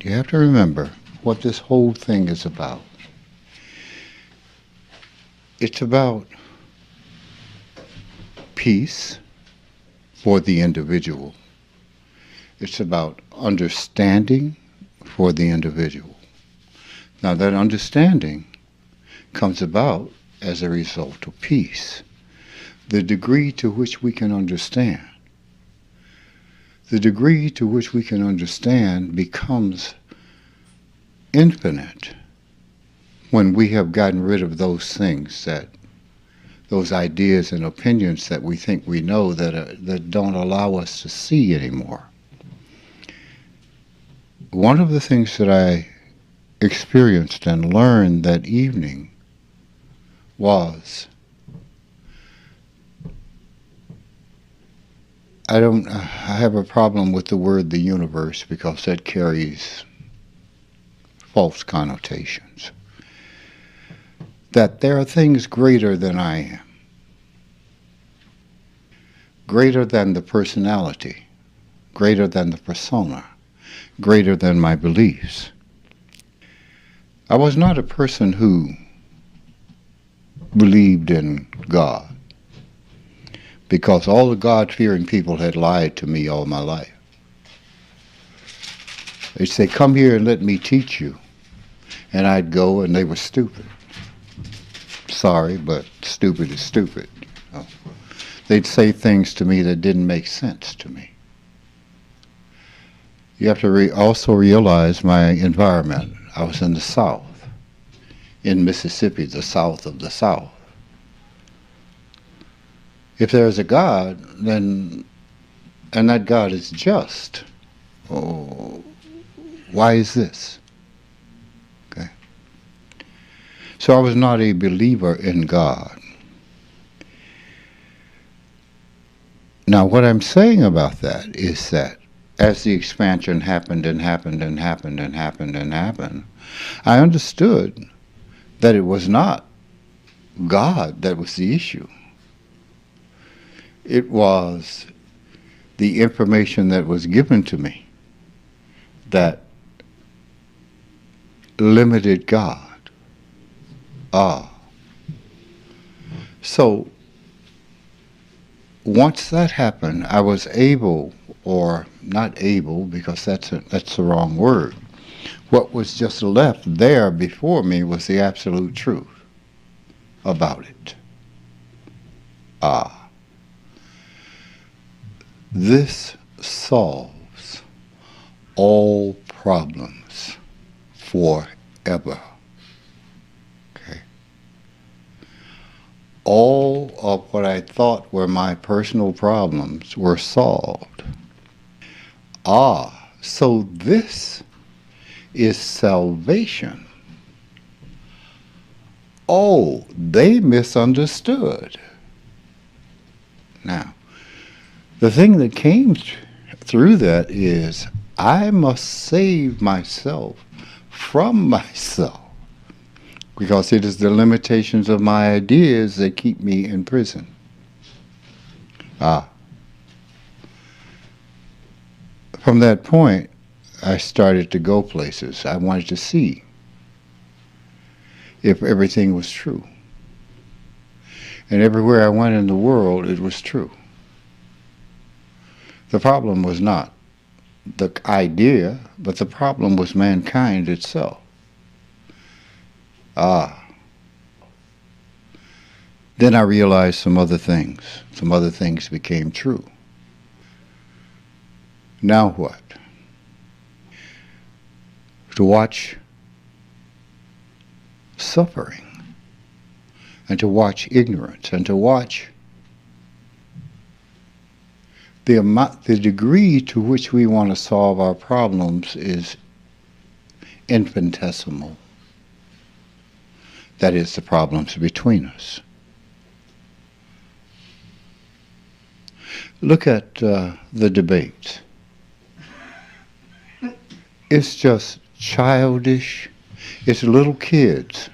You have to remember what this whole thing is about. It's about peace for the individual. It's about understanding for the individual. Now that understanding comes about as a result of peace. The degree to which we can understand, becomes infinite when we have gotten rid of those things, those ideas and opinions that we think we know that don't allow us to see anymore. One of the things that I experienced and learned that evening was I have a problem with the word the universe because that carries false connotations. That there are things greater than I am, greater than the personality, greater than the persona, greater than my beliefs. I was not a person who believed in God, because all the God-fearing people had lied to me all my life. They'd say, come here and let me teach you. And I'd go, and they were stupid. Sorry, but stupid is stupid. They'd say things to me that didn't make sense to me. You have to also realize my environment. I was in the South, in Mississippi, the South of the South. If there is a God, then, and that God is just, why is this? Okay. So I was not a believer in God. Now what I'm saying about that is that as the expansion happened and happened and happened and happened and happened, I understood that it was not God that was the issue. It was the information that was given to me that limited God. So once that happened, I was able, or not able, because that's the wrong word. What was just left there before me was the absolute truth about it. This solves all problems forever. Okay. All of what I thought were my personal problems were solved. So this is salvation. Oh, they misunderstood. Now, the thing that came through that is I must save myself from myself, because it is the limitations of my ideas that keep me in prison. From that point, I started to go places. I wanted to see if everything was true. And everywhere I went in the world, it was true. The problem was not the idea, but the problem was mankind itself. Then I realized some other things. Some other things became true. Now what? To watch suffering, and to watch ignorance, and to watch the degree to which we want to solve our problems is infinitesimal. That is, the problems between us. Look at the debate. It's just childish. It's little kids.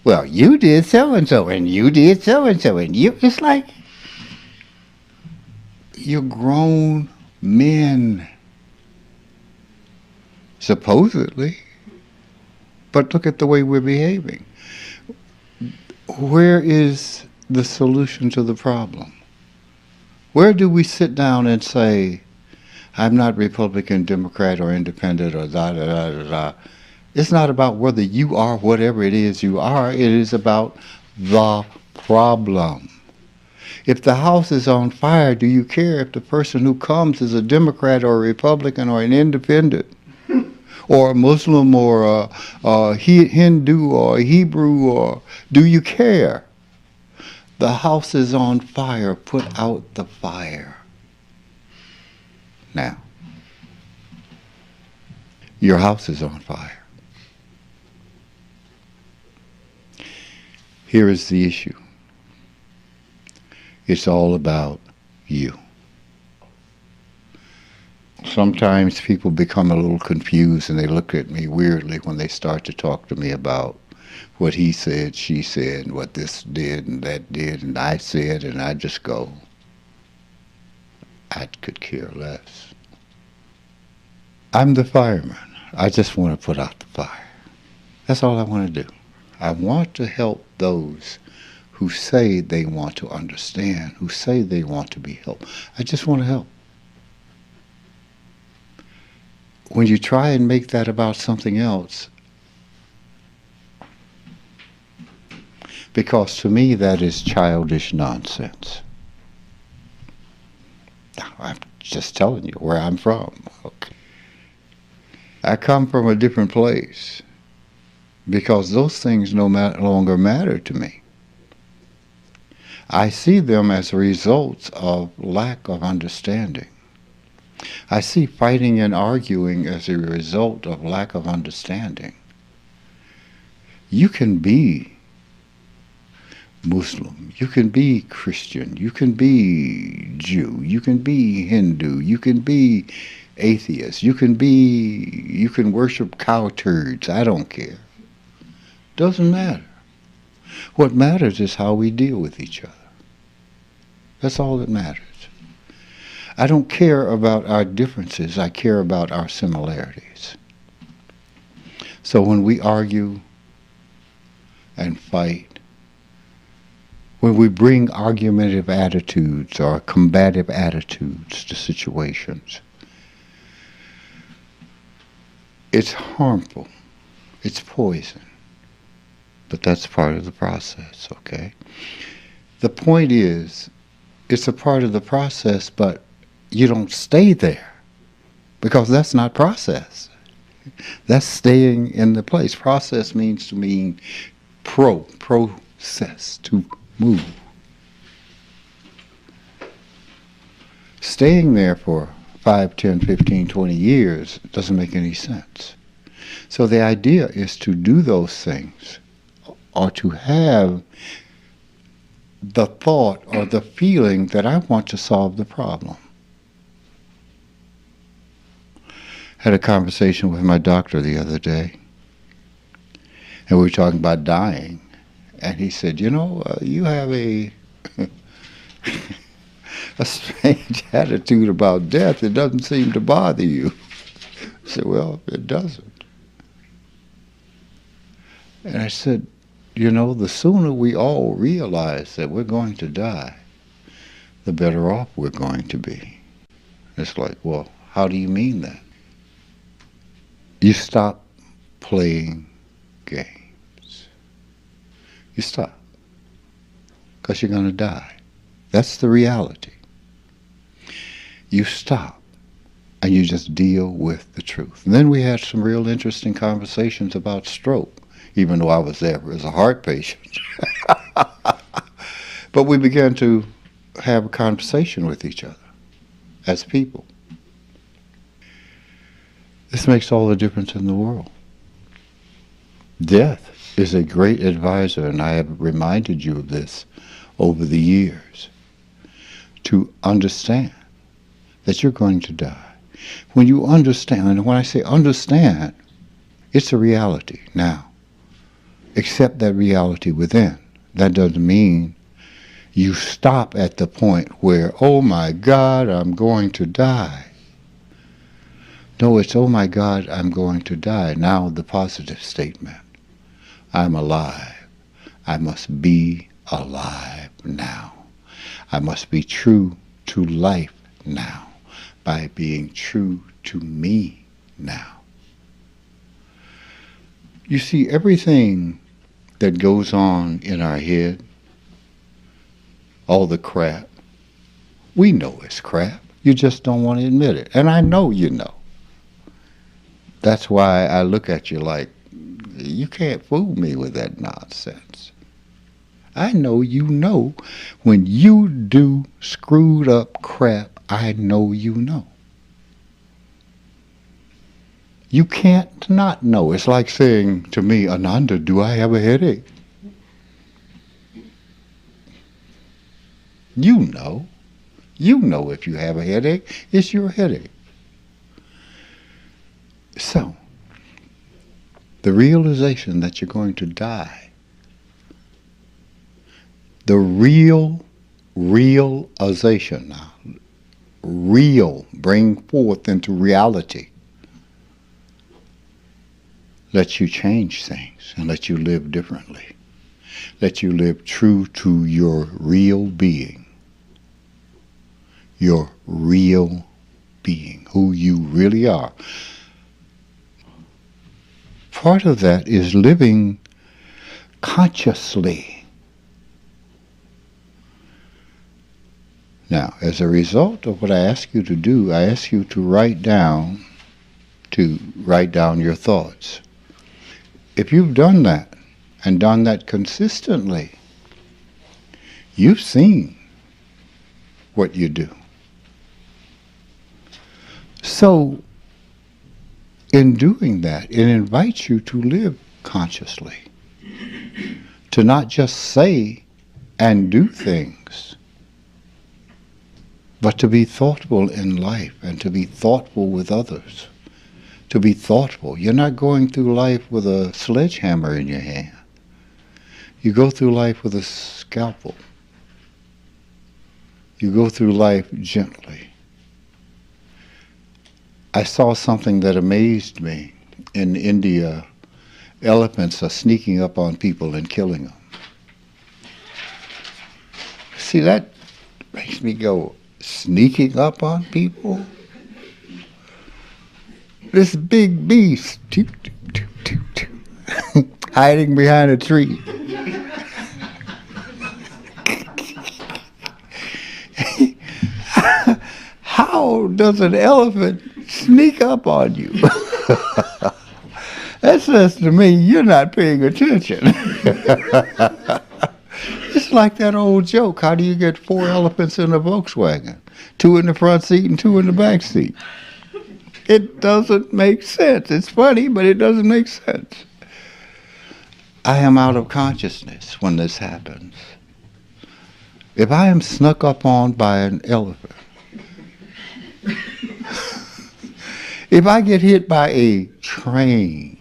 Well, you did so-and-so, and you did so-and-so, and you... It's like you're grown men. supposedly. But look at the way we're behaving. Where is the solution to the problem? Where do we sit down and say, I'm not Republican, Democrat, or Independent, or da-da-da-da-da. It's not about whether you are whatever it is you are. It is about the problem. If the house is on fire, do you care if the person who comes is a Democrat or a Republican or an Independent? Or a Muslim or a Hindu or a Hebrew, or do you care? The house is on fire. Put out the fire. Now, your house is on fire. Here is the issue. It's all about you. Sometimes people become a little confused and they look at me weirdly when they start to talk to me about what he said, she said, and what this did and that did, and I said, and I just go, I could care less. I'm the fireman. I just want to put out the fire. That's all I want to do. I want to help those who say they want to understand, who say they want to be helped. I just want to help. When you try and make that about something else, because to me that is childish nonsense. I'm just telling you where I'm from. Okay. I come from a different place because those things no longer matter to me. I see them as results of lack of understanding. I see fighting and arguing as a result of lack of understanding. You can be Muslim, you can be Christian, you can be Jew, you can be Hindu, you can be atheist, you can worship cow turds, I don't care. Doesn't matter. What matters is how we deal with each other. That's all that matters. I don't care about our differences, I care about our similarities. So when we argue and fight, when we bring argumentative attitudes or combative attitudes to situations, it's harmful, it's poison, but that's part of the process, okay? The point is, it's a part of the process, but you don't stay there, because that's not process. That's staying in the place. Process means to mean process, to move. Staying there for 5, 10, 15, 20 years doesn't make any sense. So the idea is to do those things, or to have the thought or the feeling that I want to solve the problem. Had a conversation with my doctor the other day, and we were talking about dying, and he said, you know, you have a strange attitude about death. It doesn't seem to bother you. I said, well, it doesn't. And I said, you know, the sooner we all realize that we're going to die, the better off we're going to be. It's like, well, how do you mean that? You stop playing games. You stop. Because you're going to die. That's the reality. You stop and you just deal with the truth. And then we had some real interesting conversations about stroke, even though I was there as a heart patient. But we began to have a conversation with each other as people. This makes all the difference in the world. Death is a great advisor, and I have reminded you of this over the years, to understand that you're going to die. When you understand, and when I say understand, it's a reality. Now, accept that reality within. That doesn't mean you stop at the point where, oh my God, I'm going to die. No, it's, oh my God, I'm going to die. Now the positive statement. I'm alive. I must be alive now. I must be true to life now by being true to me now. You see, everything that goes on in our head, all the crap, we know it's crap. You just don't want to admit it. And I know you know. That's why I look at you like, you can't fool me with that nonsense. I know you know. When you do screwed up crap, I know you know. You can't not know. It's like saying to me, Ananda, do I have a headache? You know. You know if you have a headache, it's your headache. So, the realization that you're going to die, the realization now, bring forth into reality, lets you change things and let you live differently. Let you live true to your real being. Your real being, who you really are. Part of that is living consciously. Now, as a result of what I ask you to do, I ask you to write down your thoughts. If you've done that, and done that consistently, you've seen what you do. So, in doing that, it invites you to live consciously, to not just say and do things, but to be thoughtful in life and to be thoughtful with others. To be thoughtful. You're not going through life with a sledgehammer in your hand. You go through life with a scalpel. You go through life gently. I saw something that amazed me. In India, elephants are sneaking up on people and killing them. See, that makes me go, sneaking up on people? This big beast, hiding behind a tree. How does an elephant sneak up on you? That says to me, you're not paying attention. It's like that old joke. How do you get 4 elephants in a Volkswagen? 2 in the front seat and 2 in the back seat. It doesn't make sense. It's funny, but it doesn't make sense. I am out of consciousness when this happens. If I am snuck up on by an elephant, if I get hit by a train,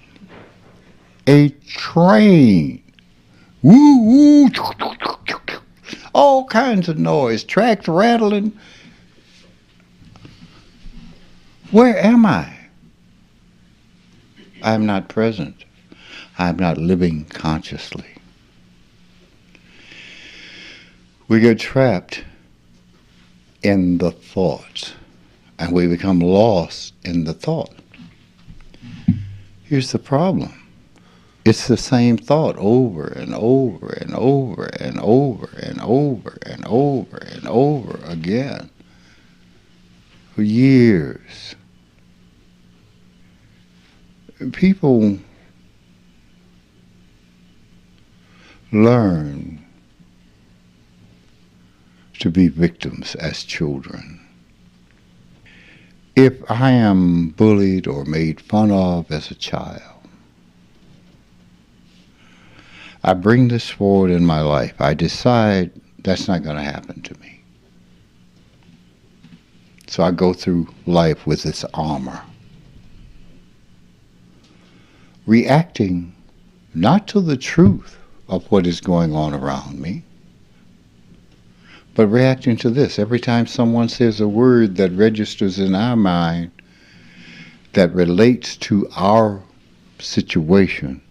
woo woo, all kinds of noise, tracks rattling, where am I? I'm not present. I'm not living consciously. We get trapped in the thoughts, and we become lost in the thought. Here's the problem. It's the same thought over and over and over and over and over and over and over again for years. People learn to be victims as children. If I am bullied or made fun of as a child, I bring this forward in my life. I decide that's not going to happen to me. So I go through life with this armor, reacting not to the truth of what is going on around me, but reacting to this. Every time someone says a word that registers in our mind, that relates to our situation,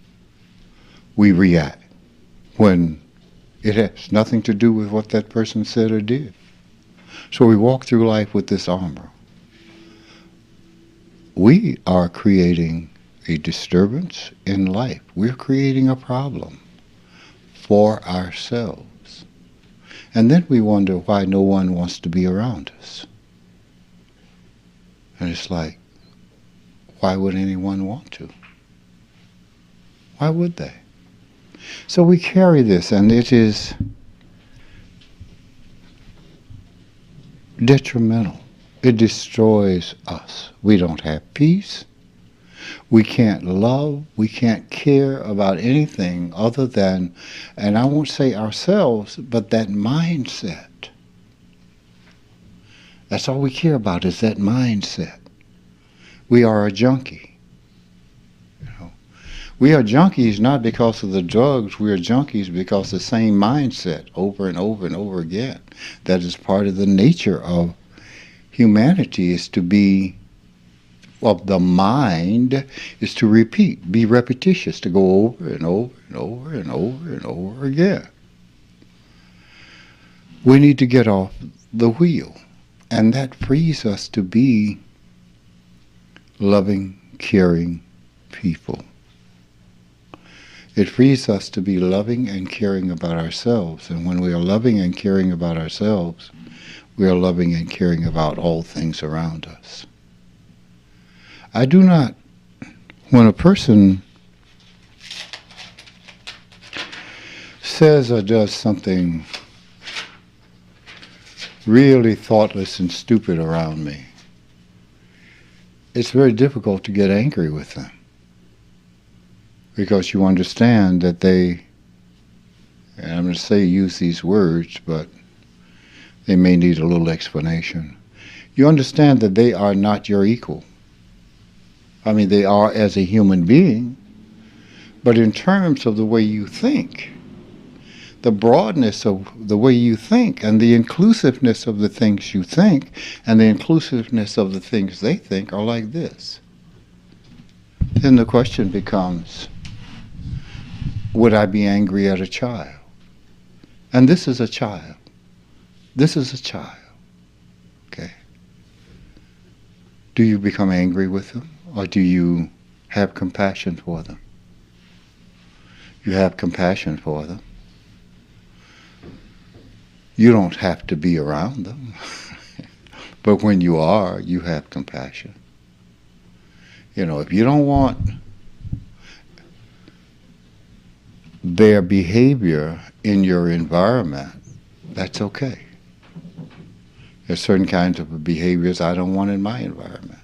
we react when it has nothing to do with what that person said or did. So we walk through life with this armor. We are creating a disturbance in life. We're creating a problem for ourselves. And then we wonder why no one wants to be around us. And it's like, why would anyone want to? Why would they? So we carry this, and it is detrimental. It destroys us. We don't have peace. We can't love. We can't care about anything other than, and I won't say ourselves, but that mindset. That's all we care about, is that mindset. We are a junkie. We are junkies not because of the drugs. We are junkies because the same mindset over and over and over again. That is part of the nature of humanity, is to be, well, the mind is to repeat, be repetitious, to go over and over and over and over and over again. We need to get off the wheel, and that frees us to be loving, caring people. It frees us to be loving and caring about ourselves. And when we are loving and caring about ourselves, we are loving and caring about all things around us. I do not, when a person says or does something really thoughtless and stupid around me, it's very difficult to get angry with them. Because you understand that they, and I'm going to say use these words, but they may need a little explanation. You understand that they are not your equal. I mean, they are as a human being, but in terms of the way you think, the broadness of the way you think, and the inclusiveness of the things you think, and the inclusiveness of the things they think are like this. Then the question becomes, would I be angry at a child? And this is a child. This is a child. Okay. Do you become angry with them? Or do you have compassion for them? You have compassion for them. You don't have to be around them. But when you are, you have compassion. You know, if you don't want their behavior in your environment, that's okay. There's certain kinds of behaviors I don't want in my environment.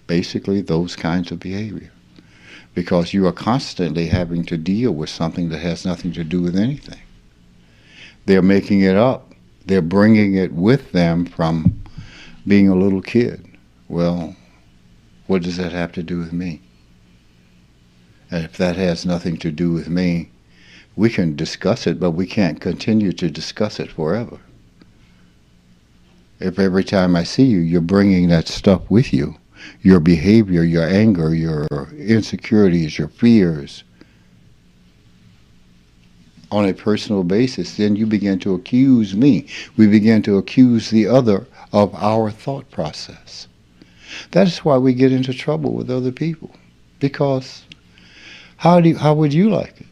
Basically, those kinds of behavior. Because you are constantly having to deal with something that has nothing to do with anything. They're making it up. They're bringing it with them from being a little kid. Well, what does that have to do with me? And if that has nothing to do with me, we can discuss it, but we can't continue to discuss it forever. If every time I see you, you're bringing that stuff with you, your behavior, your anger, your insecurities, your fears, on a personal basis, then you begin to accuse me. We begin to accuse the other of our thought process. That is why we get into trouble with other people. Because how would you like it?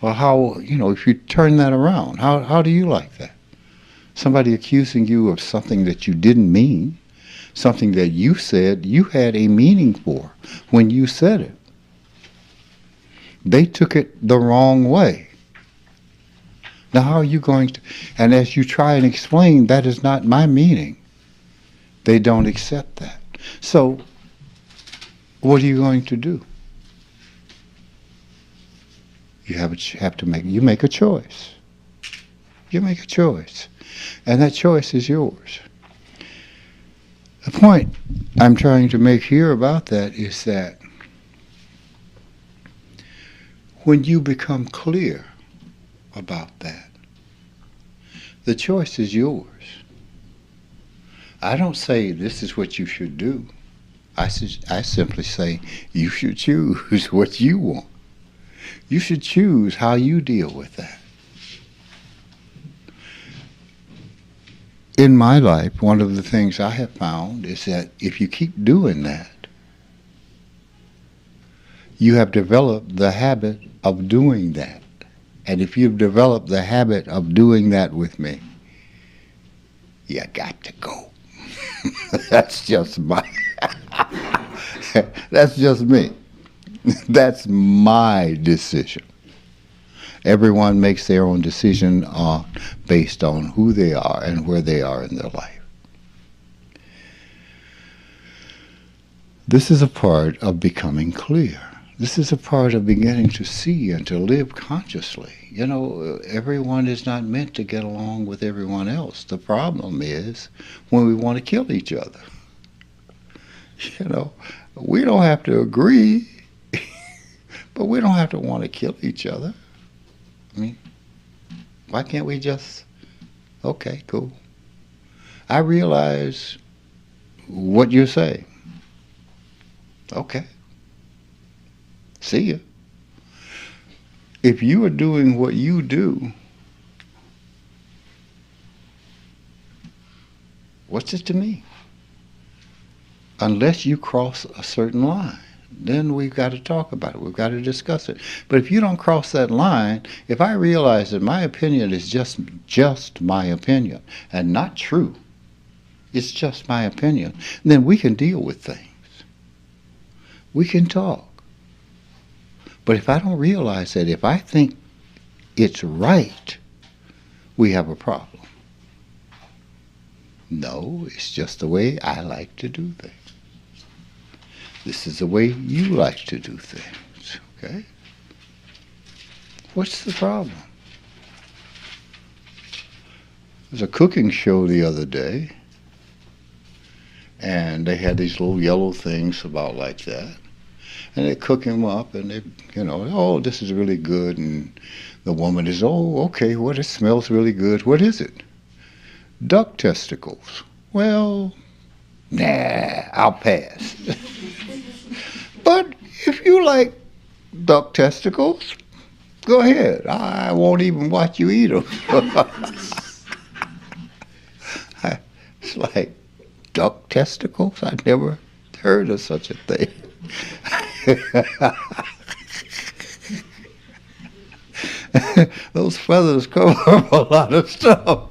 Or how, if you turn that around, how do you like that? Somebody accusing you of something that you didn't mean, something that you said you had a meaning for when you said it. They took it the wrong way. Now how are you going to, and as you try and explain, that is not my meaning. They don't accept that. So, what are you going to do? You make a choice. You make a choice. And that choice is yours. The point I'm trying to make here about that is that when you become clear about that, the choice is yours. I don't say this is what you should do. I simply say, you should choose what you want. You should choose how you deal with that. In my life, one of the things I have found is that if you keep doing that, you have developed the habit of doing that. And if you've developed the habit of doing that with me, you got to go. That's just that's just me. That's my decision. Everyone makes their own decision based on who they are and where they are in their life. This is a part of becoming clear. This is a part of beginning to see and to live consciously. You know, everyone is not meant to get along with everyone else. The problem is when we want to kill each other. You know, we don't have to agree, but we don't have to want to kill each other. I mean, why can't we just, okay, cool. I realize what you're saying. Okay. See ya. If you are doing what you do, what's it to me? Unless you cross a certain line, then we've got to talk about it. We've got to discuss it. But if you don't cross that line, if I realize that my opinion is just my opinion and not true, it's just my opinion, then we can deal with things. We can talk. But if I don't realize that, if I think it's right, we have a problem. No, it's just the way I like to do things. This is the way you like to do things, okay? What's the problem? There's a cooking show the other day, and they had these little yellow things about like that. And they cook him up, and they, you know, oh, this is really good. And the woman is, oh, okay, well, it smells really good. What is it? Duck testicles. Well, nah, I'll pass. But if you like duck testicles, go ahead. I won't even watch you eat them. It's like, duck testicles? I never heard of such a thing. Those feathers cover up a lot of stuff.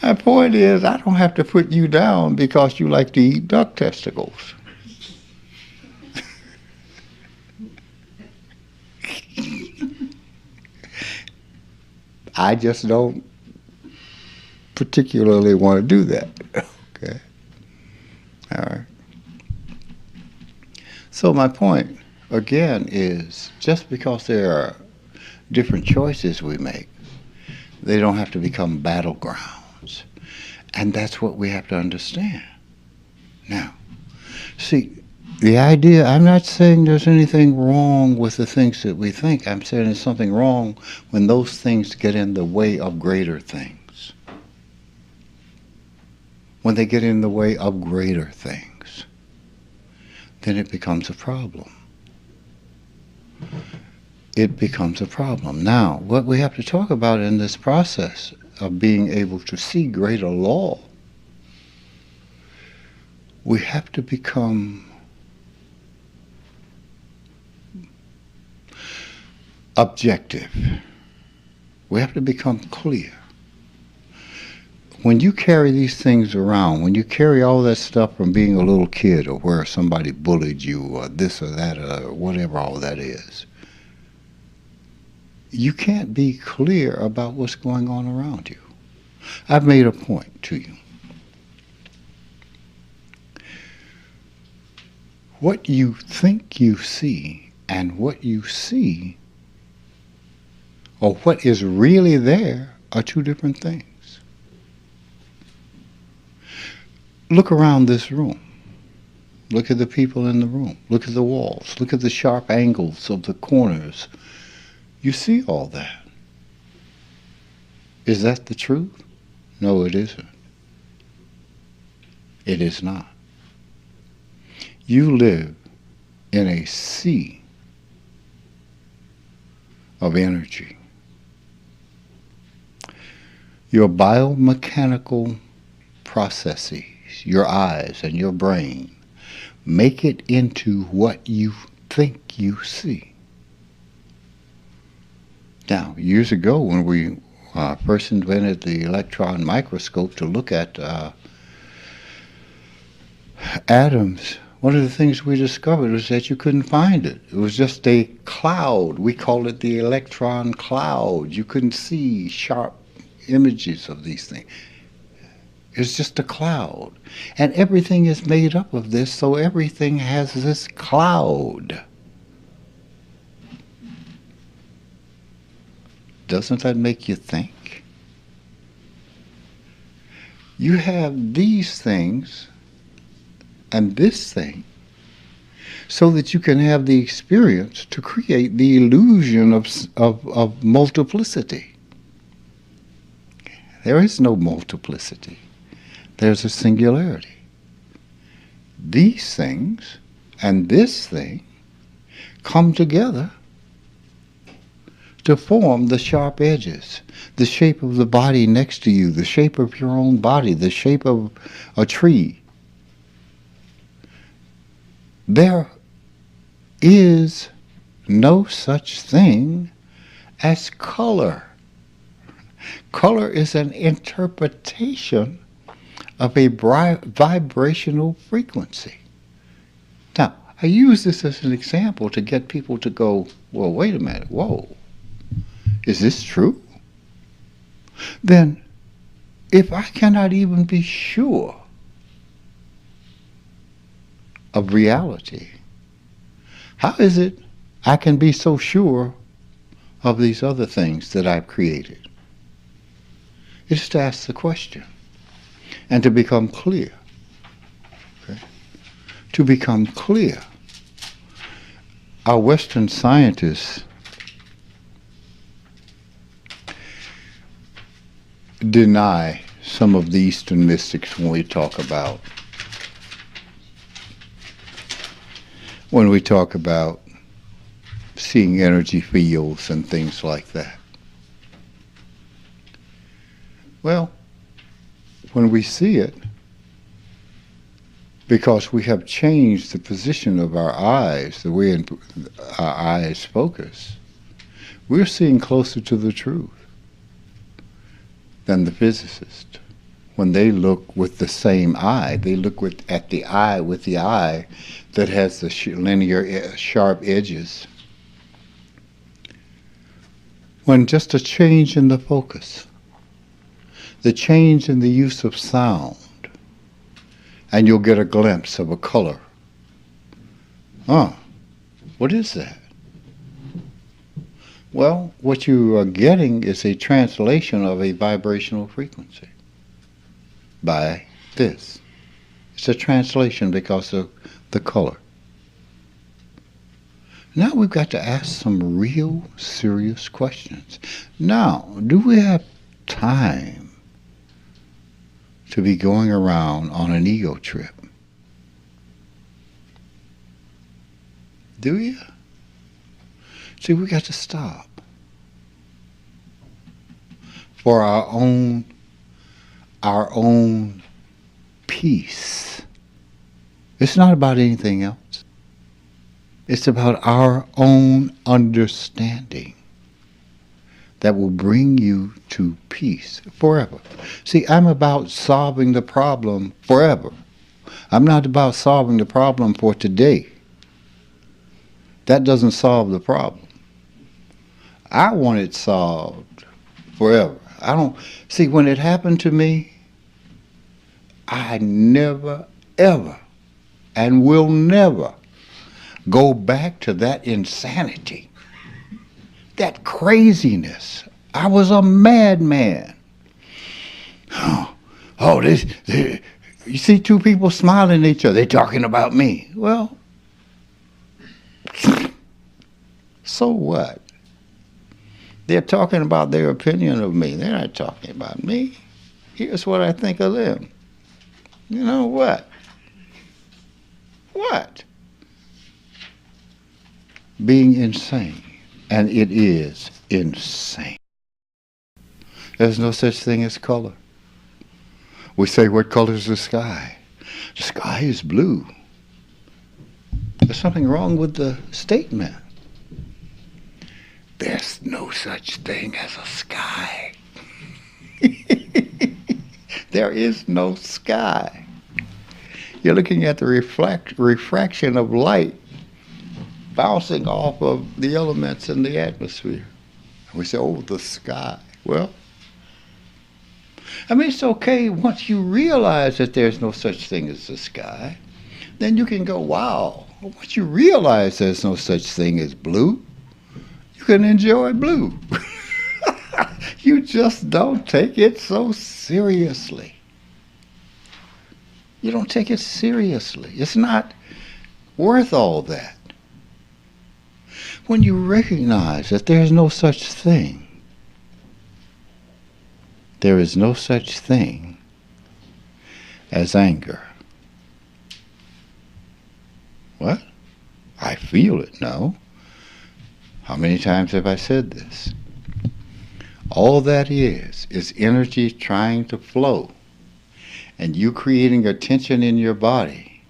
My point is, I don't have to put you down because you like to eat duck testicles. I just don't particularly want to do that. Okay? All right. So my point, again, is just because there are different choices we make, they don't have to become battlegrounds. And that's what we have to understand. Now, see, the idea, I'm not saying there's anything wrong with the things that we think. I'm saying there's something wrong when those things get in the way of greater things. When they get in the way of greater things, then it becomes a problem. It becomes a problem. Now, what we have to talk about in this process of being able to see greater law, we have to become objective. We have to become clear. When you carry these things around, when you carry all that stuff from being a little kid or where somebody bullied you or this or that or whatever all that is, you can't be clear about what's going on around you. I've made a point to you. What you think you see and what you see, or what is really there, are two different things. Look around this room. Look at the people in the room. Look at the walls. Look at the sharp angles of the corners. You see all that. Is that the truth? No, it isn't. It is not. You live in a sea of energy. Your biomechanical processes, your eyes and your brain, make it into what you think you see. Now, years ago when we first invented the electron microscope to look at atoms, one of the things we discovered was that you couldn't find it. It was just a cloud. We called it the electron cloud. You couldn't see sharp images of these things. It's just a cloud. And everything is made up of this, so everything has this cloud. Doesn't that make you think? You have these things and this thing so that you can have the experience to create the illusion of multiplicity. There is no multiplicity. There's a singularity. These things and this thing come together to form the sharp edges, the shape of the body next to you, the shape of your own body, the shape of a tree. There is no such thing as color. Color is an interpretation of a vibrational frequency. Now, I use this as an example to get people to go, well, wait a minute, whoa. Is this true? Then, if I cannot even be sure of reality, how is it I can be so sure of these other things that I've created? It's to ask the question and to become clear. Okay? To become clear. Our Western scientists deny some of the Eastern mystics when we talk about seeing energy fields and things like that. Well, when we see it, because we have changed the position of our eyes, the way our eyes focus, we're seeing closer to the truth than the physicist. When they look with the same eye, they look at the eye with the eye that has the linear sharp edges. When just a change in the focus, the change in the use of sound, and you'll get a glimpse of a color. What is that? Well, what you are getting is a translation of a vibrational frequency by this. It's a translation because of the color. Now we've got to ask some real serious questions. Now, do we have time to be going around on an ego trip? Do you? See, we got to stop for our own peace. It's not about anything else. It's about our own understanding that will bring you to peace forever. See, I'm about solving the problem forever. I'm not about solving the problem for today. That doesn't solve the problem. I want it solved forever. See, when it happened to me, I never, ever, and will never go back to that insanity, that craziness. I was a madman. You see two people smiling at each other, they're talking about me. Well, so what? They're talking about their opinion of me. They're not talking about me. Here's what I think of them. You know what? What? Being insane. And it is insane. There's no such thing as color. We say, what color is the sky? The sky is blue. There's something wrong with the statement. There's no such thing as a sky. There is no sky. You're looking at the refraction of light bouncing off of the elements in the atmosphere. We say, oh, the sky. Well, I mean, it's okay once you realize that there's no such thing as the sky. Then you can go, wow. Once you realize there's no such thing as blue, you can enjoy blue. You just don't take it so seriously. You don't take it seriously. It's not worth all that. When you recognize that there's no such thing, there is no such thing as anger. What? I feel it. No. How many times have I said this? All that is energy trying to flow, and you creating a tension in your body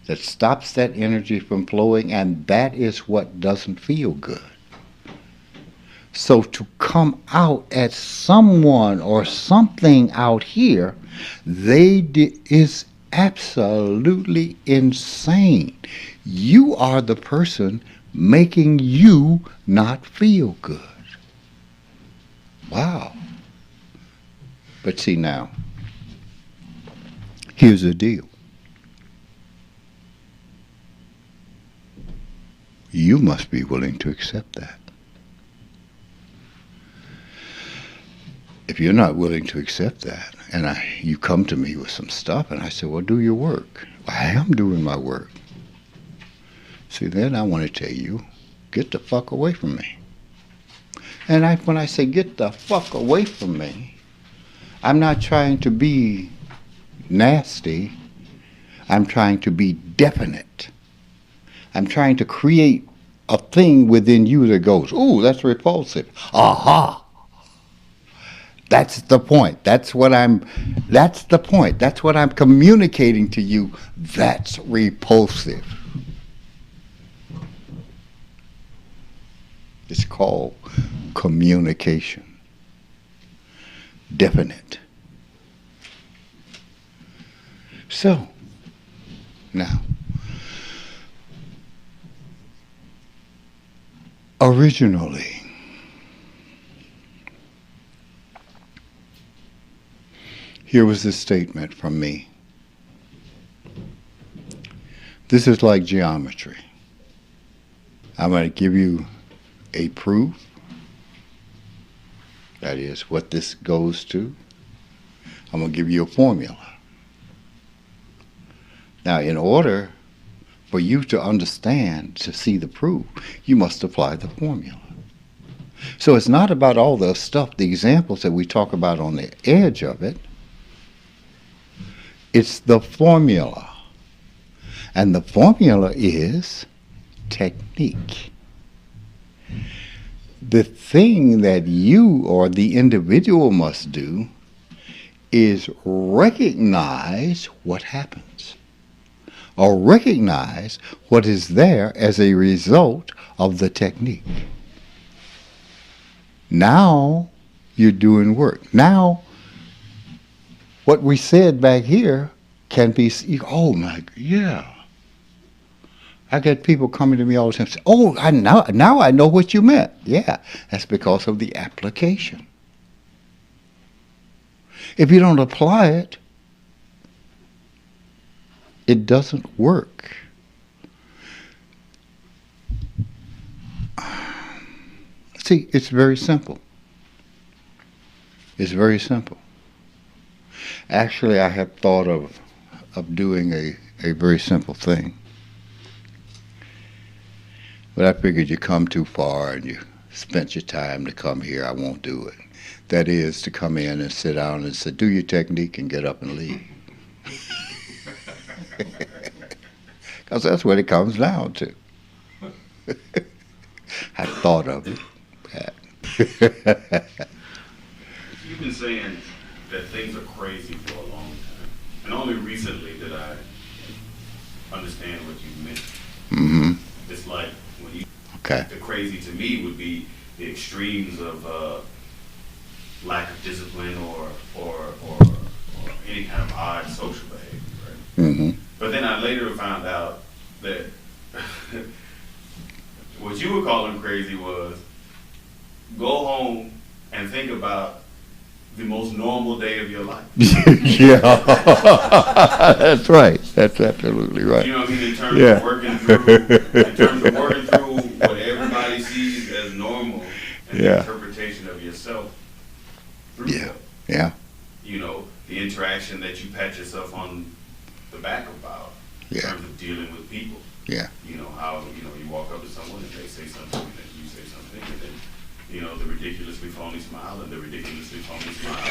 that stops that energy from flowing, and that is what doesn't feel good. So to come out at someone or something out here, is absolutely insane. You are the person making you not feel good. Wow. But see now, here's the deal. You must be willing to accept that. If you're not willing to accept that, and you come to me with some stuff, and I say, well, do your work. I am doing my work. See, then I want to tell you, get the fuck away from me. And when I say get the fuck away from me, I'm not trying to be nasty. I'm trying to be definite. I'm trying to create a thing within you that goes, ooh, that's repulsive. Aha! That's the point. That's the point. That's what I'm communicating to you. That's repulsive. It's called communication. Definite. So, now, originally, here was this statement from me. This is like geometry. I'm going to give you a proof. That is what this goes to. I'm going to give you a formula. Now, in order for you to understand, to see the proof, you must apply the formula. So it's not about all the stuff, the examples that we talk about on the edge of it. It's the formula. And the formula is technique. The thing that you or the individual must do is recognize what happens, or recognize what is there as a result of the technique. Now you're doing work. Now what we said back here can be, oh my, yeah. I get people coming to me all the time and say, oh, now I know what you meant. Yeah, that's because of the application. If you don't apply it, it doesn't work. See, it's very simple. It's very simple. Actually, I have thought of doing a very simple thing. But I figured you come too far and you spent your time to come here, I won't do it. That is, to come in and sit down and say, do your technique and get up and leave. Because that's what it comes down to. I thought of it. You've been saying that things are crazy for a long time. And only recently did I understand what you meant. Mm-hmm. It's like when you, Okay. the crazy to me would be the extremes of lack of discipline or any kind of odd social behavior, right? Mm-hmm. But then I later found out that what you were calling crazy was go home and think about the most normal day of your life. Yeah, that's right. That's absolutely right. You know what I mean? In terms of working through what everybody sees as normal and the interpretation of yourself through that. Yeah. You know, the interaction that you pat yourself on the back about in terms of dealing with people. Yeah. You know, how, you know, you walk up to someone and they say something and then you say something and then, you know, the ridiculously phony smile and the ridiculously phony smile.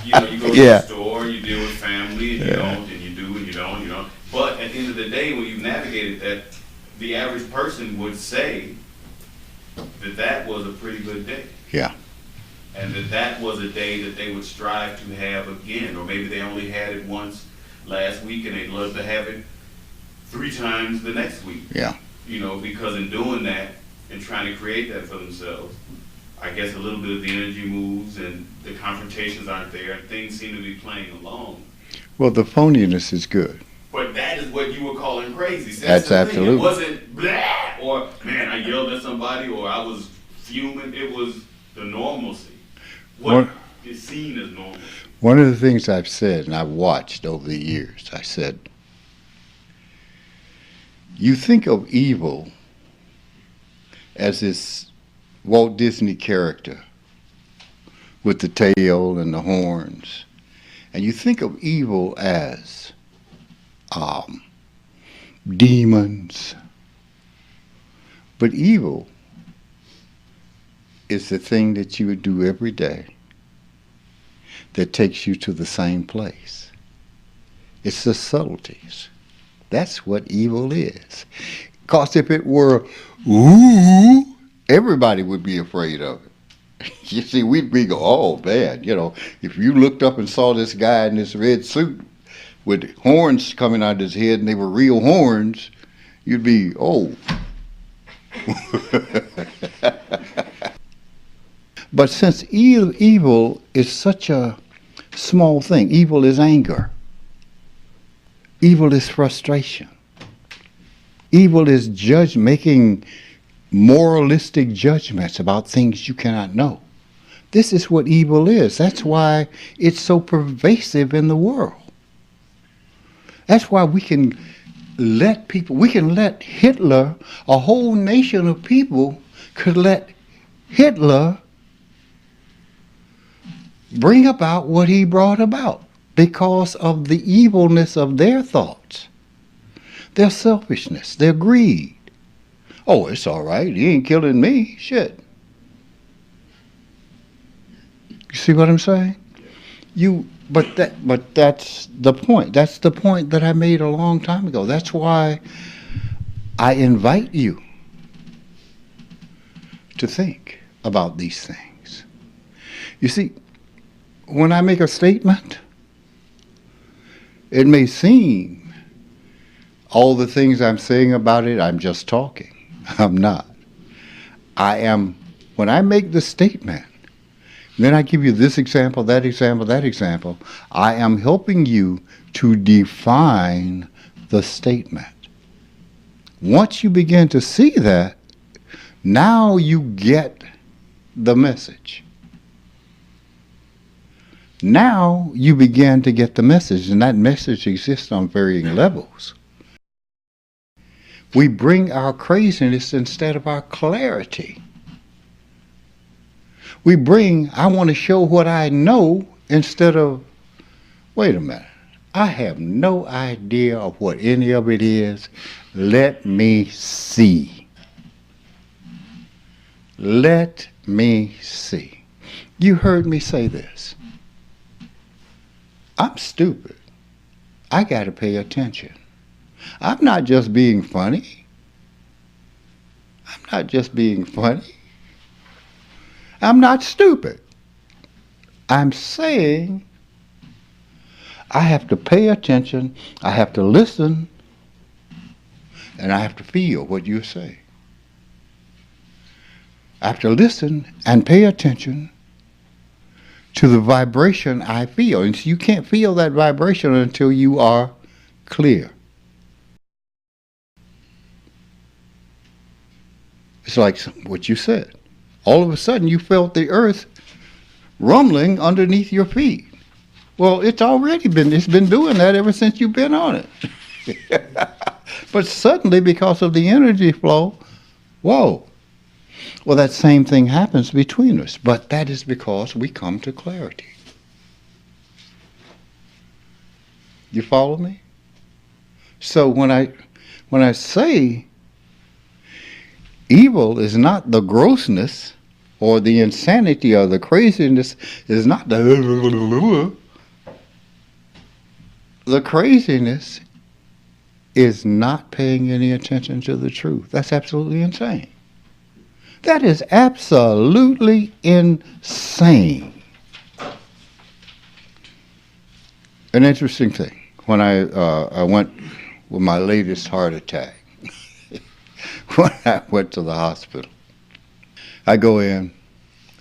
You know, you go to the store, you deal with family, and you don't, and you do, and you don't, you know. But at the end of the day, when you've navigated that, the average person would say that that was a pretty good day. Yeah. And that was a day that they would strive to have again, or maybe they only had it once last week and they'd love to have it 3 times the next week. Yeah. You know, because in doing that and trying to create that for themselves, I guess a little bit of the energy moves and the confrontations aren't there and things seem to be playing along. Well, the phoniness is good. But that is what you were calling crazy. See, that's absolutely. It wasn't blah, or man, I yelled at somebody, or I was fuming. It was the normalcy. What is seen as normal. One of the things I've said, and I've watched over the years, I said, you think of evil as this Walt Disney character with the tail and the horns, and you think of evil as demons, but evil is the thing that you would do every day that takes you to the same place. It's the subtleties. That's what evil is. Because if it were, ooh, everybody would be afraid of it. You see, we'd be go, oh man, you know, if you looked up and saw this guy in this red suit with horns coming out of his head and they were real horns, you'd be, oh. But since evil is such a small thing, evil is anger. Evil is frustration. Evil is making moralistic judgments about things you cannot know. This is what evil is. That's why it's so pervasive in the world. That's why we can let Hitler, a whole nation of people could let Hitler bring about what he brought about because of the evilness of their thoughts, their selfishness, their greed. Oh, it's all right. He ain't killing me. Shit. You see what I'm saying? But that's the point. That's the point that I made a long time ago. That's why I invite you to think about these things. You see, when I make a statement, it may seem all the things I'm saying about it, I'm just talking. I'm not. I am, when I make the statement, then I give you this example, that example, that example, I am helping you to define the statement. Once you begin to see that, now you get the message. Now you begin to get the message, and that message exists on varying levels. We bring our craziness instead of our clarity. We bring, I want to show what I know instead of, wait a minute, I have no idea of what any of it is. Let me see. Let me see. You heard me say this. I'm stupid. I got to pay attention. I'm not just being funny. I'm not just being funny. I'm not stupid. I'm saying I have to pay attention, I have to listen, and I have to feel what you say. I have to listen and pay attention to the vibration I feel. And you can't feel that vibration until you are clear. It's like what you said. All of a sudden you felt the earth rumbling underneath your feet. Well, it's been doing that ever since you've been on it. But suddenly, because of the energy flow, whoa. Well, that same thing happens between us, but that is because we come to clarity. You follow me? So when I say evil is not the grossness or the insanity or the craziness, is not the craziness is not paying any attention to the truth. That's absolutely insane. That is absolutely insane. An interesting thing. When I went with my latest heart attack, when I went to the hospital, I go in,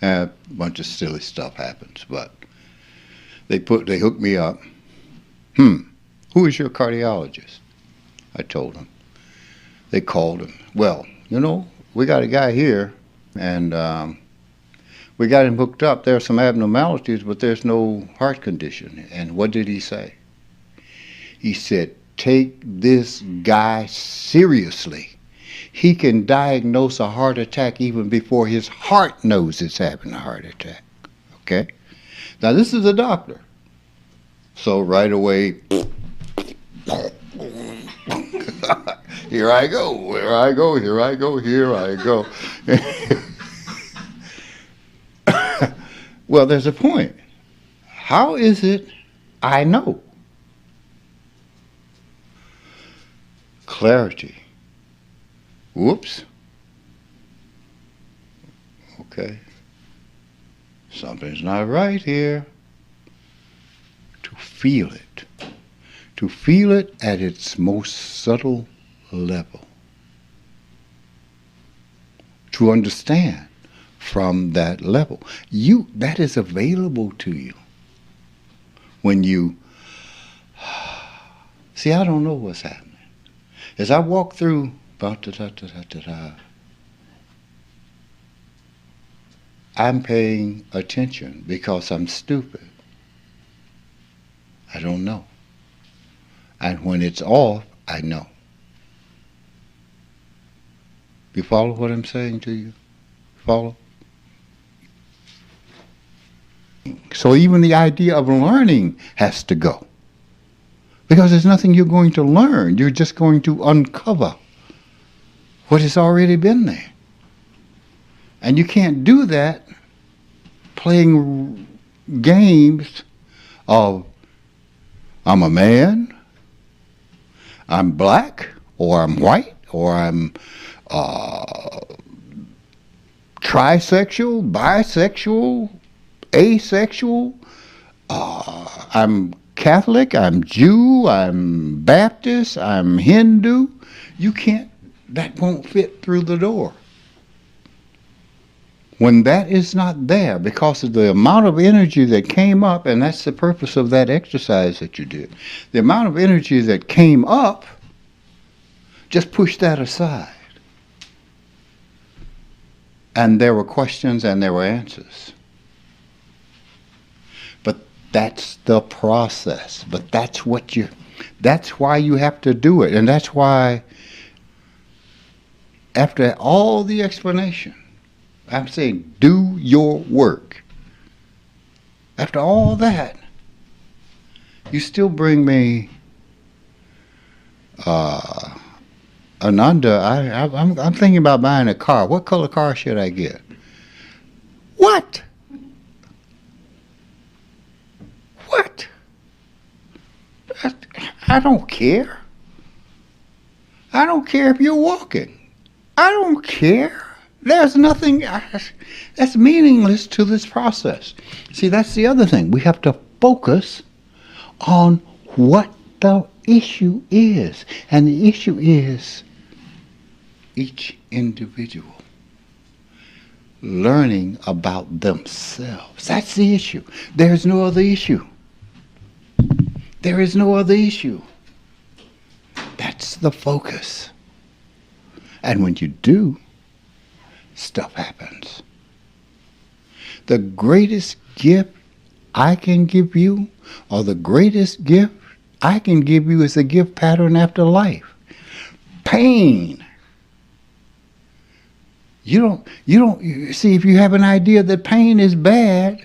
and a bunch of silly stuff happens, but they hooked me up. Who is your cardiologist? I told them. They called him. Well, we got a guy here, and we got him hooked up. There are some abnormalities, but there's no heart condition. And what did he say? He said, take this guy seriously. He can diagnose a heart attack even before his heart knows it's having a heart attack. Okay? Now, this is a doctor. So right away, here I go, here I go, here I go, here I go. Well, there's a point. How is it I know? Clarity. Whoops. Okay. Something's not right here. To feel it. To feel it at its most subtle level. To understand from that level. That is available to you. When you see, I don't know what's happening. As I walk through I'm paying attention because I'm stupid. I don't know. And when it's off, I know. You follow what I'm saying to you? Follow? So even the idea of learning has to go. Because there's nothing you're going to learn. You're just going to uncover what has already been there. And you can't do that playing games of I'm a man, I'm black, or I'm white, or I'm trisexual, bisexual, asexual, I'm Catholic, I'm Jew, I'm Baptist, I'm Hindu. That won't fit through the door. When that is not there, because of the amount of energy that came up, and that's the purpose of that exercise that you did, the amount of energy that came up, just push that aside. And there were questions and there were answers. But that's the process. But that's why you have to do it. And that's why, after all the explanation, I'm saying, do your work. After all that, you still bring me Ananda. I'm thinking about buying a car. What color car should I get? What? What? I don't care. I don't care if you're walking. I don't care. There's nothing that's meaningless to this process. See, that's the other thing. We have to focus on what the issue is. And the issue is each individual learning about themselves. That's the issue. There's no other issue. There is no other issue. That's the focus. And when you do, stuff happens. The greatest gift I can give you, or the greatest gift I can give you, is a gift pattern after life. Pain. You see, if you have an idea that pain is bad,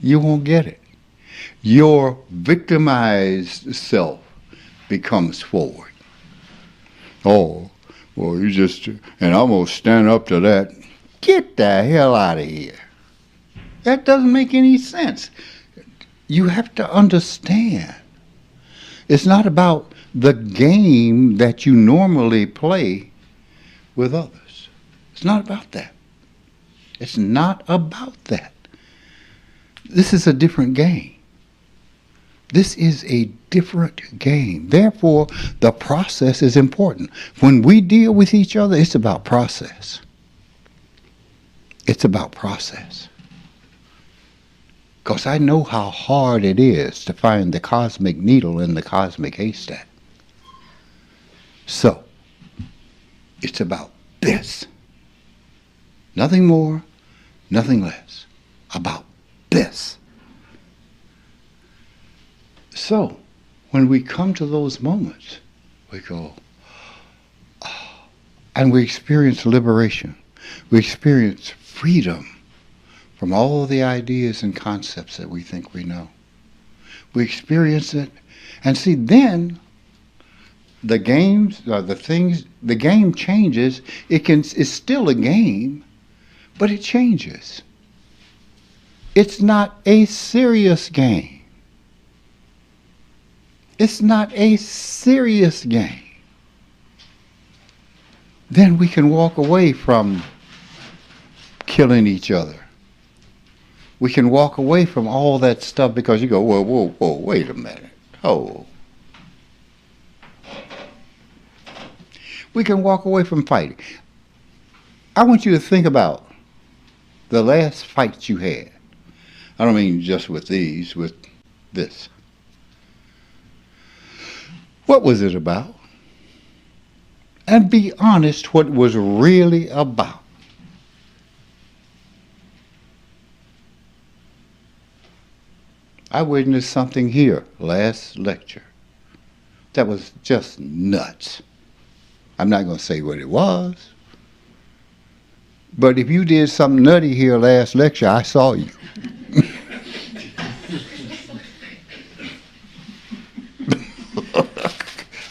you won't get it. Your victimized self becomes forward. Oh, well, you just, and I'm going to stand up to that. Get the hell out of here. That doesn't make any sense. You have to understand. It's not about the game that you normally play with others. It's not about that. It's not about that. This is a different game. This is a different game. Therefore, the process is important. When we deal with each other, it's about process. It's about process. Because I know how hard it is to find the cosmic needle in the cosmic haystack. So, it's about this. Nothing more, nothing less. About this. So, when we come to those moments, we go, oh, and we experience liberation. We experience freedom from all the ideas and concepts that we think we know. We experience it, and see, then the games, the things, the game changes. It's still a game, but it changes. It's not a serious game. It's not a serious game. Then we can walk away from killing each other. We can walk away from all that stuff because you go, whoa, whoa, whoa, wait a minute. Oh. We can walk away from fighting. I want you to think about the last fight you had. I don't mean just with these, with this. What was it about? And be honest what it was really about. I witnessed something here last lecture that was just nuts. I'm not going to say what it was. But if you did something nutty here last lecture, I saw you.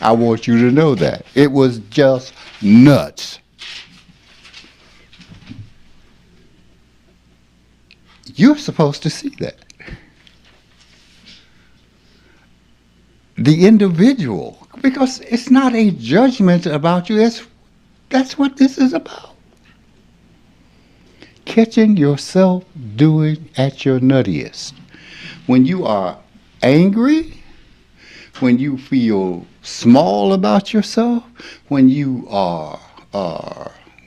I want you to know that. It was just nuts. You're supposed to see that. The individual, because it's not a judgment about you. That's what this is about. Catching yourself doing at your nuttiest. When you are angry, when you feel small about yourself, when you are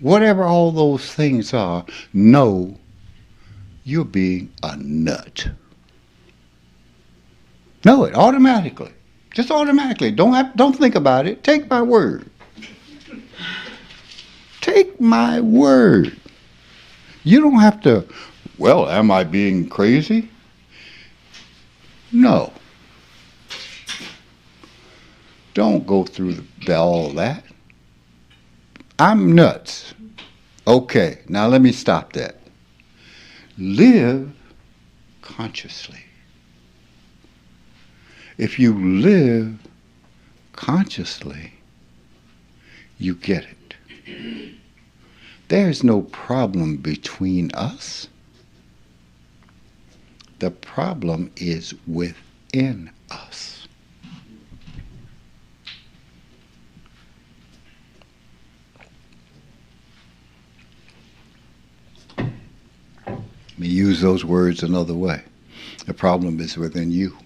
whatever all those things are, know you're being a nut. Know it automatically. Just automatically. Don't think about it. Take my word. Take my word. You don't have to, well, am I being crazy? No. Don't go through all that. I'm nuts. Okay, now let me stop that. Live consciously. If you live consciously, you get it. There's no problem between us. The problem is within. in us. Let me use those words another way. The problem is within you.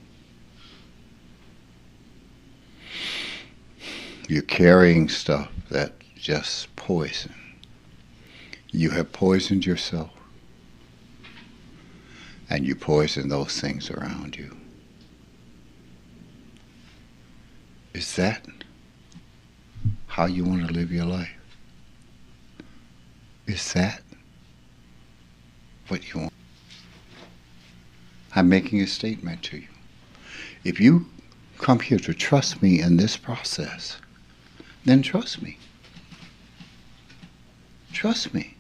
You're carrying stuff that's just poison. You have poisoned yourself, and you poison those things around you. Is that how you want to live your life? Is that what you want? I'm making a statement to you. If you come here to trust me in this process, then trust me. Trust me.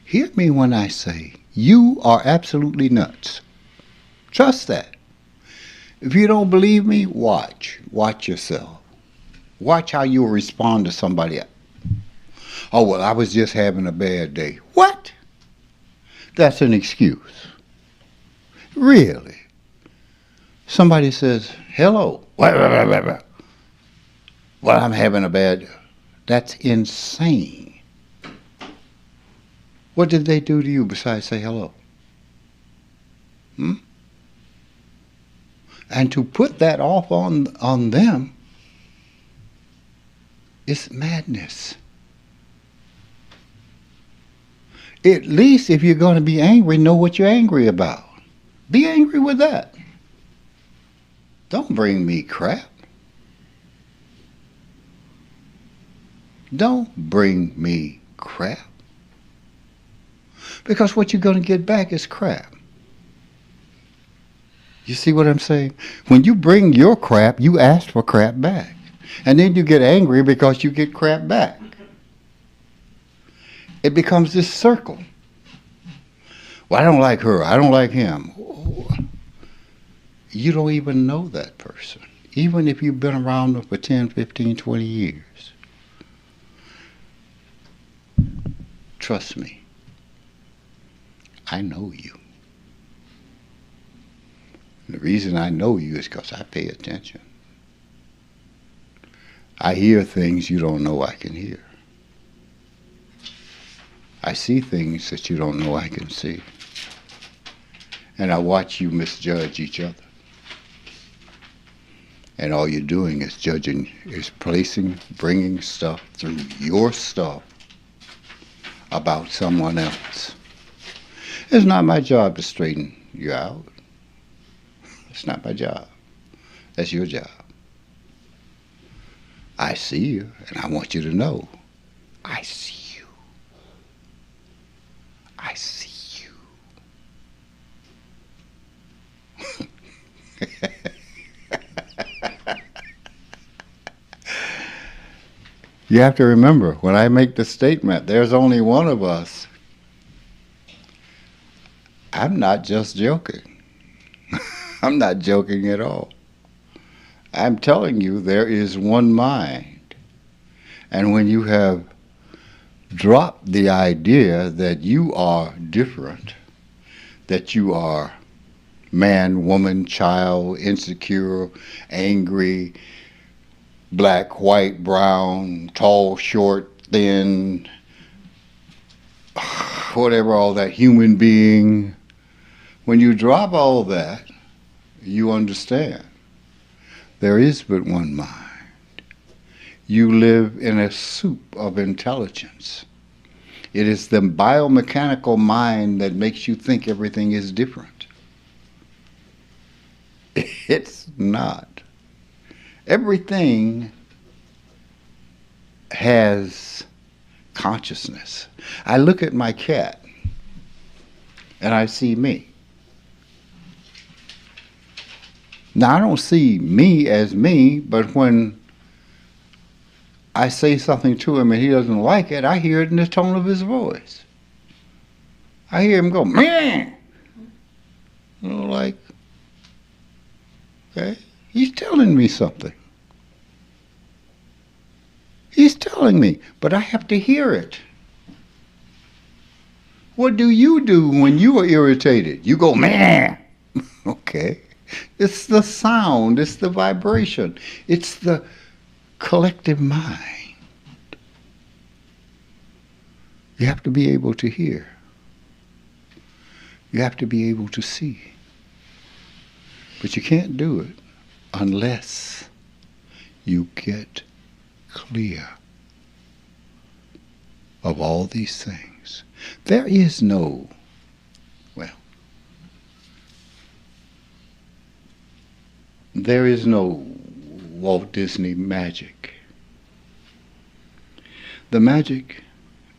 Hear me when I say, you are absolutely nuts. Trust that. If you don't believe me, watch. Watch yourself. Watch how you'll respond to somebody else. Oh, well, I was just having a bad day. What? That's an excuse. Really? Somebody says, hello. Well, I'm having a bad day. That's insane. What did they do to you besides say hello? And to put that off on them is madness. At least if you're going to be angry, know what you're angry about. Be angry with that. Don't bring me crap. Don't bring me crap. Because what you're going to get back is crap. You see what I'm saying? When you bring your crap, you ask for crap back. And then you get angry because you get crap back. It becomes this circle. Well, I don't like her. I don't like him. You don't even know that person. Even if you've been around them for 10, 15, 20 years. Trust me. I know you. And the reason I know you is because I pay attention. I hear things you don't know I can hear. I see things that you don't know I can see. And I watch you misjudge each other. And all you're doing is judging, is bringing stuff through your stuff about someone else. It's not my job to straighten you out. It's not my job. That's your job. I see you, and I want you to know, I see you. I see you. You have to remember, when I make the statement, there's only one of us, I'm not just joking. I'm not joking at all. I'm telling you there is one mind. And when you have dropped the idea that you are different, that you are man, woman, child, insecure, angry, black, white, brown, tall, short, thin, whatever, all that, human being. When you drop all that, you understand there is but one mind. You live in a soup of intelligence. It is the biomechanical mind that makes you think everything is different. It's not. Everything has consciousness. I look at my cat and I see me. Now, I don't see me as me, but when I say something to him and he doesn't like it, I hear it in the tone of his voice. I hear him go, man! You know, like, okay, he's telling me something. He's telling me, but I have to hear it. What do you do when you are irritated? You go, man! Okay. It's the sound. It's the vibration. It's the collective mind. You have to be able to hear. You have to be able to see. But you can't do it unless you get clear of all these things. There is no, there is no Walt Disney magic. The magic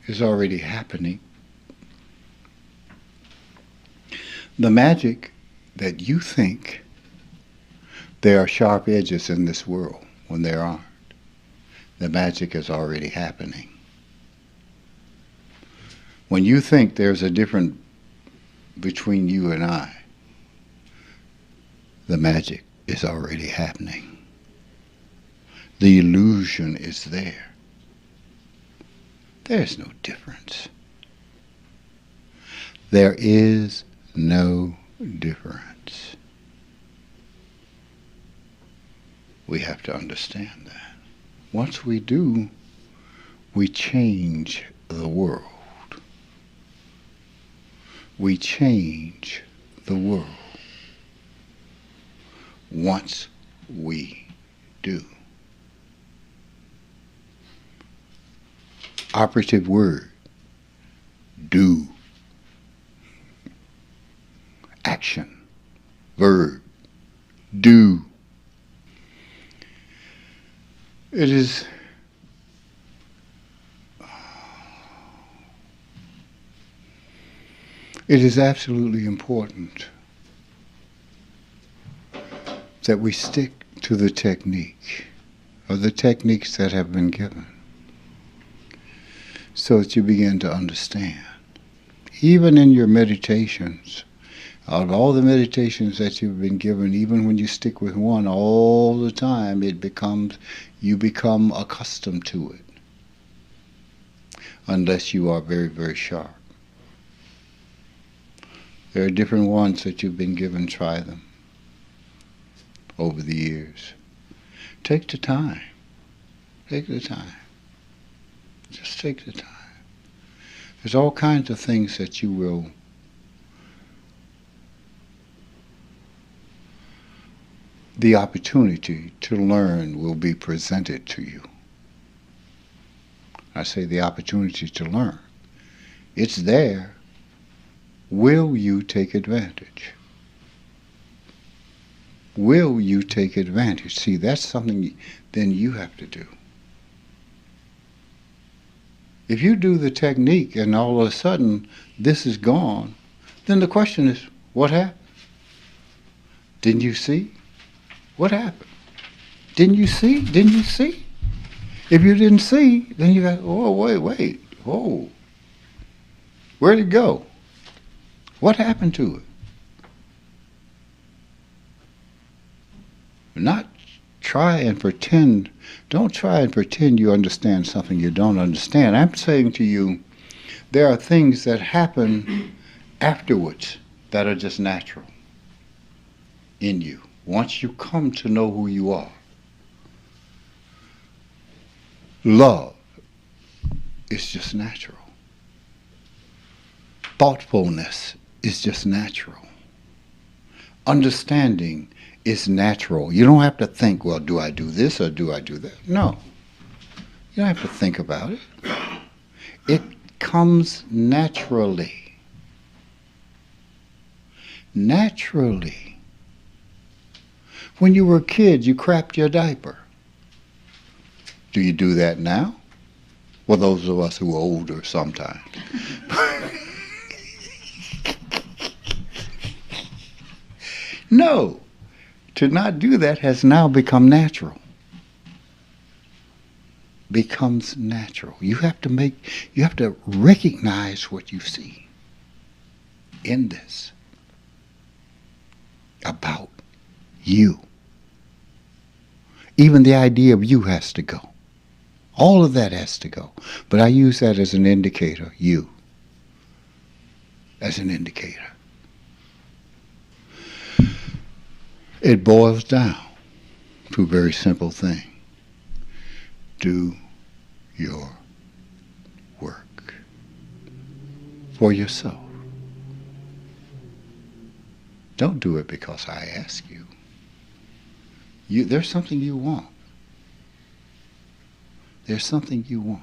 is already happening. The magic that you think there are sharp edges in this world when there aren't. The magic is already happening. When you think there's a difference between you and I, the magic is already happening. The illusion is there. There's no difference. There is no difference. We have to understand that. Once we do, we change the world. We change the world. Once we do. Operative word, do. Action, verb, do. It is absolutely important that we stick to the technique, or the techniques that have been given, so that you begin to understand. Even in your meditations, out of all the meditations that you've been given, even when you stick with one all the time, you become accustomed to it, unless you are very, very sharp. There are different ones that you've been given. Try them over the years. Take the time. Take the time. Just take the time. There's all kinds of things that you will the opportunity to learn will be presented to you. I say the opportunity to learn. It's there. Will you take advantage? Will you take advantage? See, that's something then you have to do. If you do the technique and all of a sudden this is gone, then the question is, what happened? Didn't you see? What happened? Didn't you see? Didn't you see? If you didn't see, then you got, oh, wait, oh. Where'd it go? What happened to it? Not try and pretend, don't try and pretend you understand something you don't understand. I'm saying to you, there are things that happen afterwards that are just natural in you. Once you come to know who you are. Love is just natural. Thoughtfulness is just natural. Understanding is natural. You don't have to think, well, do I do this or do I do that? No. You don't have to think about it. It comes naturally. Naturally. When you were a kid, you crapped your diaper. Do you do that now? Well, those of us who are older sometimes. No. To not do that has now become natural. Becomes natural. You have to recognize what you see in this about you. Even the idea of you has to go. All of that has to go. But I use that as an indicator, you. As an indicator. It boils down to a very simple thing. Do your work for yourself. Don't do it because I ask you. There's something you want. There's something you want.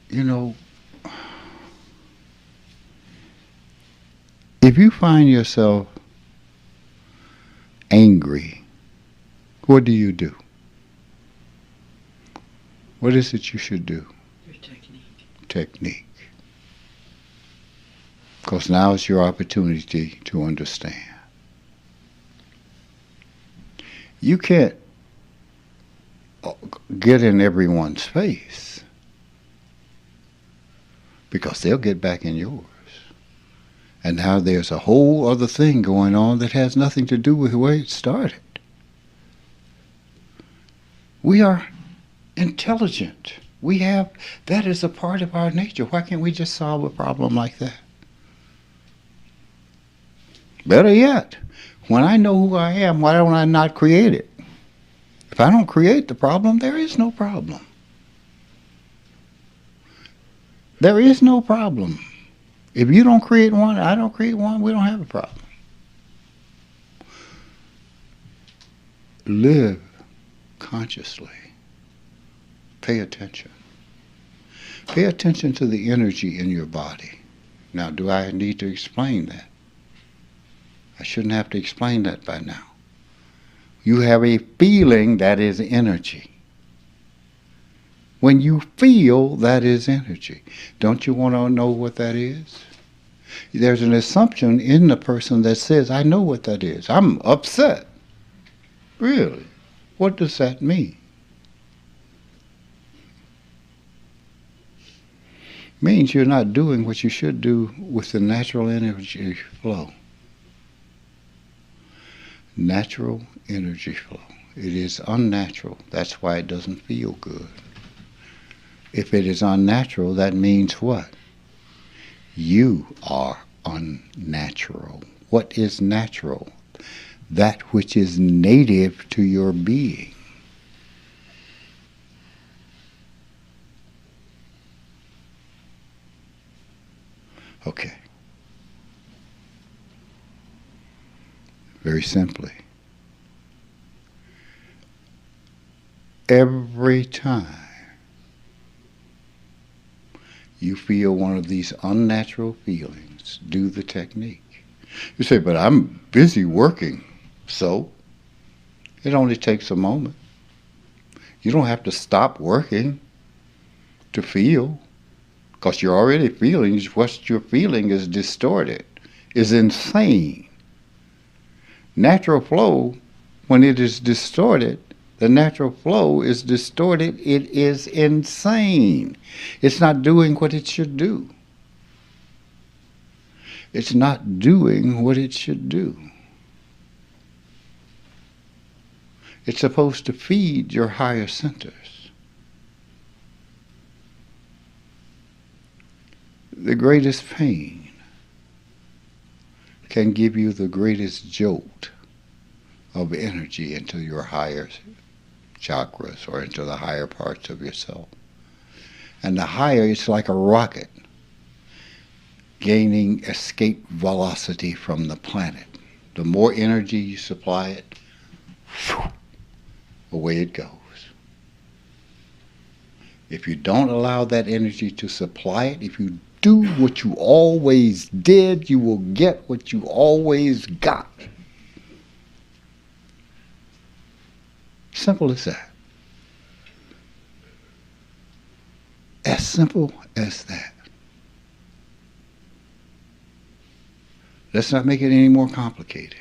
You know, if you find yourself angry, what do you do? What is it you should do? Your technique. Technique. Because now is your opportunity to understand. You can't get in everyone's face because they'll get back in yours. And now there's a whole other thing going on that has nothing to do with the way it started. We are intelligent. That is a part of our nature. Why can't we just solve a problem like that? Better yet, when I know who I am, why don't I not create it? If I don't create the problem, there is no problem. There is no problem. If you don't create one, I don't create one, we don't have a problem. Live consciously. Pay attention. Pay attention to the energy in your body. Now, do I need to explain that? I shouldn't have to explain that by now. You have a feeling that is energy. When you feel, that is energy. Don't you want to know what that is? There's an assumption in the person that says, I know what that is. I'm upset. Really? What does that mean? Means you're not doing what you should do with the natural energy flow. Natural energy flow. It is unnatural. That's why it doesn't feel good. If it is unnatural, that means what? You are unnatural. What is natural? That which is native to your being. Okay. Very simply. Every time you feel one of these unnatural feelings, do the technique. You say, but I'm busy working. So? It only takes a moment. You don't have to stop working to feel, because you're already feeling. What you're feeling is distorted, is insane. Natural flow, when it is distorted, the natural flow is distorted, it is insane. It's not doing what it should do. It's not doing what it should do. It's supposed to feed your higher centers. The greatest pain can give you the greatest jolt of energy into your higher chakras or into the higher parts of yourself. And the higher, it's like a rocket gaining escape velocity from the planet. The more energy you supply it, away it goes. If you don't allow that energy to supply it, if you do what you always did, you will get what you always got. Simple as that. As simple as that. Let's not make it any more complicated.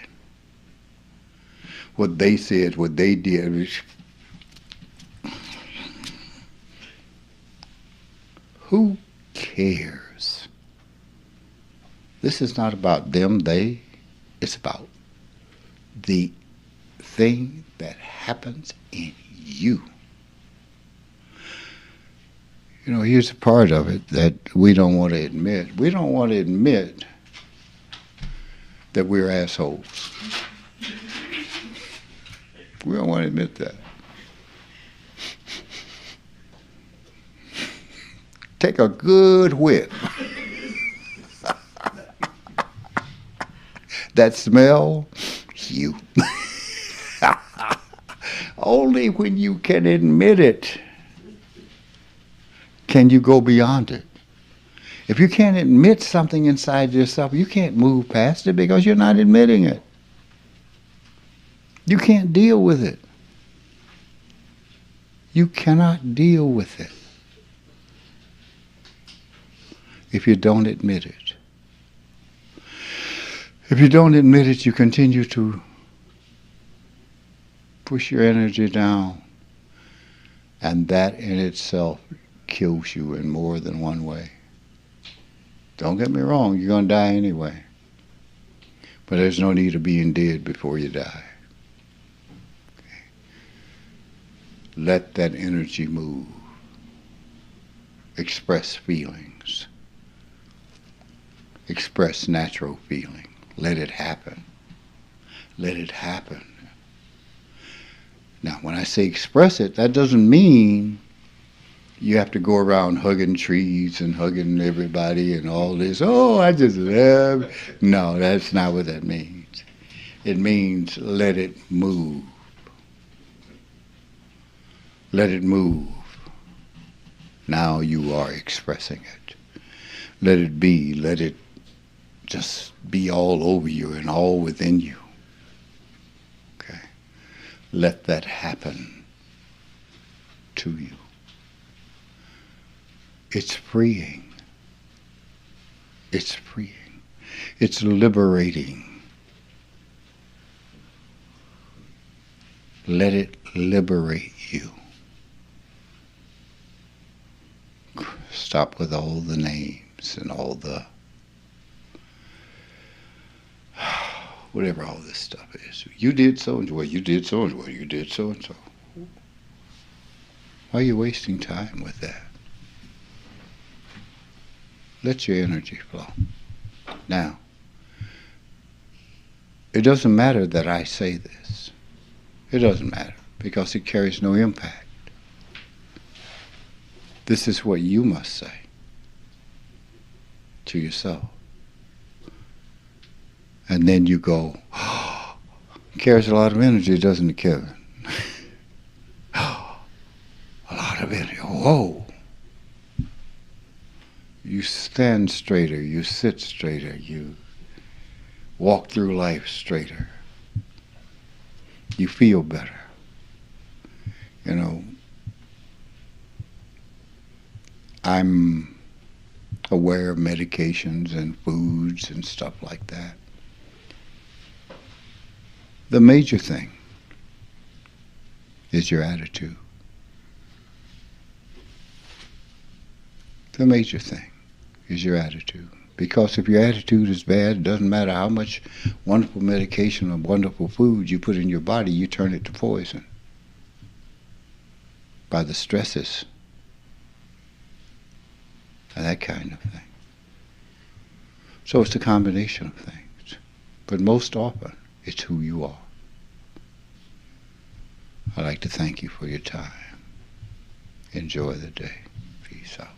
What they said, what they did. Who cares? This is not about them, they. It's about the thing that happens in you. You know, here's a part of it that we don't want to admit. We don't want to admit that we're assholes. We don't want to admit that. Take a good whiff. That smell, you. Only when you can admit it can you go beyond it. If you can't admit something inside yourself, you can't move past it because you're not admitting it. You can't deal with it. You cannot deal with it if you don't admit it. If you don't admit it, you continue to push your energy down, and that in itself kills you in more than one way. Don't get me wrong, you're going to die anyway. But there's no need of being dead before you die. Okay. Let that energy move. Express feelings. Express natural feeling. Let it happen. Let it happen. Now, when I say express it, that doesn't mean you have to go around hugging trees and hugging everybody and all this. Oh, I just love. No, that's not what that means. It means let it move. Let it move. Now you are expressing it. Let it be. Let it just be all over you and all within you. Okay. Let that happen to you. It's freeing. It's freeing. It's liberating. Let it liberate you. Stop with all the names and all the whatever all this stuff is. You did so and so. You did so and so. You did so and so. Why are you wasting time with that? Let your energy flow. Now, it doesn't matter that I say this. It doesn't matter because it carries no impact. This is what you must say to yourself. And then you go, oh, carries a lot of energy, doesn't it, Kevin? Oh, a lot of energy. Whoa. You stand straighter, you sit straighter, you walk through life straighter. You feel better. You know, I'm aware of medications and foods and stuff like that. The major thing is your attitude. The major thing is your attitude. Because if your attitude is bad, it doesn't matter how much wonderful medication or wonderful food you put in your body, you turn it to poison by the stresses and that kind of thing. So it's a combination of things. But most often, it's who you are. I'd like to thank you for your time. Enjoy the day. Peace out.